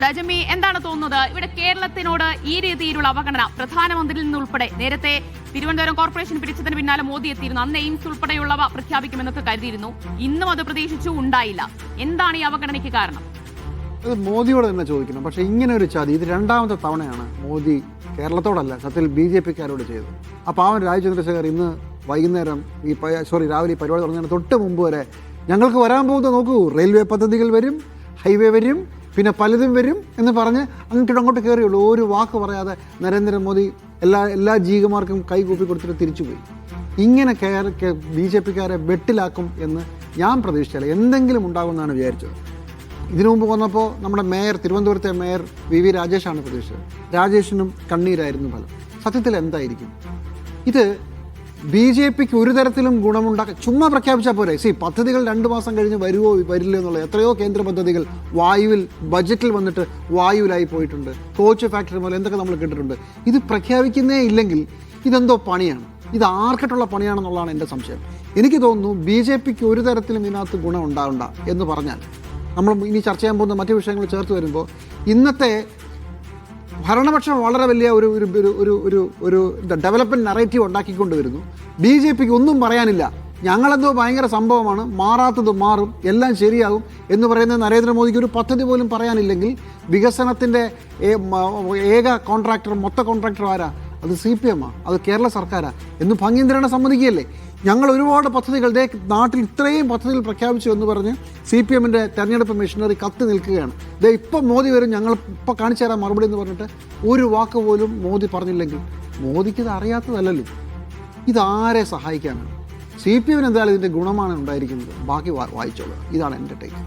രജമി, എന്താണ് തോന്നുന്നത് ഇവിടെ കേരളത്തിനോട് ഈ രീതിയിലുള്ള അവഗണന പ്രധാനമന്ത്രിയിൽ നിന്നുൾപ്പെടെ? നേരത്തെ തിരുവനന്തപുരം കോർപ്പറേഷൻ പിടിച്ചതിന് പിന്നാലെ മോദി എത്തിയിരുന്നു. അന്ന് എയിംസ് ഉൾപ്പെടെയുള്ളവ പ്രഖ്യാപിക്കുമെന്നൊക്കെ കരുതിയിരുന്നു. ഇന്നും അത് പ്രതീക്ഷിച്ചു, ഉണ്ടായില്ല. എന്താണ് ഈ അവഗണനയ്ക്ക് കാരണം? അത് മോദിയോട് തന്നെ ചോദിക്കണം. പക്ഷേ ഇങ്ങനെ ഒരു ചതി ഇത് രണ്ടാമത്തെ തവണയാണ് മോദി കേരളത്തോടല്ല, സത്യത്തിൽ BJP-ക്കാരോട് ചെയ്തത്. ആ പാവൻ രാജചന്ദ്രശേഖർ ഇന്ന് വൈകുന്നേരം രാവിലെ ഈ പരിപാടി തുടങ്ങുന്നതിന് തൊട്ട് മുമ്പ് വരെ ഞങ്ങൾക്ക് വരാൻ പോകുന്നത് നോക്കൂ, റെയിൽവേ പദ്ധതികൾ വരും, ഹൈവേ വരും, പിന്നെ വരും എന്ന് പറഞ്ഞ് അങ്ങോട്ട് കയറിയുള്ളൂ. ഒരു വാക്ക് പറയാതെ നരേന്ദ്രമോദി എല്ലാ ജീകമാർക്കും കൈകൂപ്പി കൊടുത്തിട്ട് തിരിച്ചുപോയി. ഇങ്ങനെ BJP-ക്കാരെ വെട്ടിലാക്കും എന്ന് ഞാൻ പ്രതീക്ഷിച്ചില്ല. എന്തെങ്കിലും ഉണ്ടാകുമെന്നാണ് വിചാരിച്ചത്. ഇതിനു മുമ്പ് വന്നപ്പോൾ നമ്മുടെ തിരുവനന്തപുരത്തെ മേയർ VV രാജേഷാണ് പ്രതീക്ഷിച്ചത്. രാജേഷിനും കണ്ണീരായിരുന്നു ഫലം. സത്യത്തിൽ എന്തായിരിക്കും ഇത്? BJP-ക്ക് ഒരു തരത്തിലും ഗുണമുണ്ടാക്കാൻ ചുമ്മാ പ്രഖ്യാപിച്ചാൽ പോരെ. പദ്ധതികൾ 2 മാസം കഴിഞ്ഞ് വരുമോ വരില്ല എന്നുള്ള എത്രയോ കേന്ദ്ര പദ്ധതികൾ ബജറ്റിൽ വന്നിട്ട് വായുവിലായി പോയിട്ടുണ്ട്. കോച്ച് ഫാക്ടറി മുതൽ എന്തൊക്കെ നമ്മൾ കേട്ടിട്ടുണ്ട്. ഇത് പ്രഖ്യാപിക്കുന്നേ ഇല്ലെങ്കിൽ ഇതെന്തോ പണിയാണ്. ഇത് ആർക്കിട്ടുള്ള പണിയാണെന്നുള്ളതാണ് എൻ്റെ സംശയം. എനിക്ക് തോന്നുന്നു BJP-ക്ക് ഒരു തരത്തിലും ഇതിനകത്ത് ഗുണം ഉണ്ടാവണ്ട എന്ന് പറഞ്ഞാൽ നമ്മൾ ഇനി ചർച്ച ചെയ്യാൻ പോകുന്ന മറ്റു വിഷയങ്ങൾ ചേർത്ത് വരുമ്പോൾ ഇന്നത്തെ ഭരണപക്ഷം വളരെ വലിയ ഒരു ഡെവലപ്മെൻറ്റ് നറേറ്റീവ് ഉണ്ടാക്കിക്കൊണ്ട് വരുന്നു. BJP-ക്ക് ഒന്നും പറയാനില്ല. ഞങ്ങളെന്തോ ഭയങ്കര സംഭവമാണ്, മാറാത്തത് മാറും, എല്ലാം ശരിയാകും എന്ന് പറയുന്ന നരേന്ദ്രമോദിക്ക് ഒരു പദ്ധതി പോലും പറയാനില്ലെങ്കിൽ വികസനത്തിൻ്റെ ഏക കോൺട്രാക്ടർ, മൊത്ത കോൺട്രാക്ടർ ആരാ? അത് CPM-ആ, അത് കേരള സർക്കാരാ എന്ന് ഭംഗീന്ദ്രനെ സമ്മതിക്കുകയല്ലേ? ഞങ്ങൾ ഒരുപാട് പദ്ധതികൾ നാട്ടിൽ ഇത്രയും പദ്ധതികൾ പ്രഖ്യാപിച്ചു എന്ന് പറഞ്ഞ് CPM-ൻ്റെ തെരഞ്ഞെടുപ്പ് മെഷീനറി കത്തി നിൽക്കുകയാണ്. ഇപ്പം മോദി വരും, ഞങ്ങൾ ഇപ്പം കാണിച്ചു തരാൻ മറുപടി എന്ന് പറഞ്ഞിട്ട് ഒരു വാക്ക് പോലും മോദി പറഞ്ഞില്ലെങ്കിൽ മോദിക്ക് ഇത് അറിയാത്തതല്ലല്ലോ. ഇതാരെ സഹായിക്കാനാണ്? CPM-ന് എന്തായാലും ഇതിൻ്റെ ഗുണമാണ് ഉണ്ടായിരിക്കുന്നത്. ബാക്കി വായിച്ചോളുക. ഇതാണ് എൻ്റെ ടേക്ക്.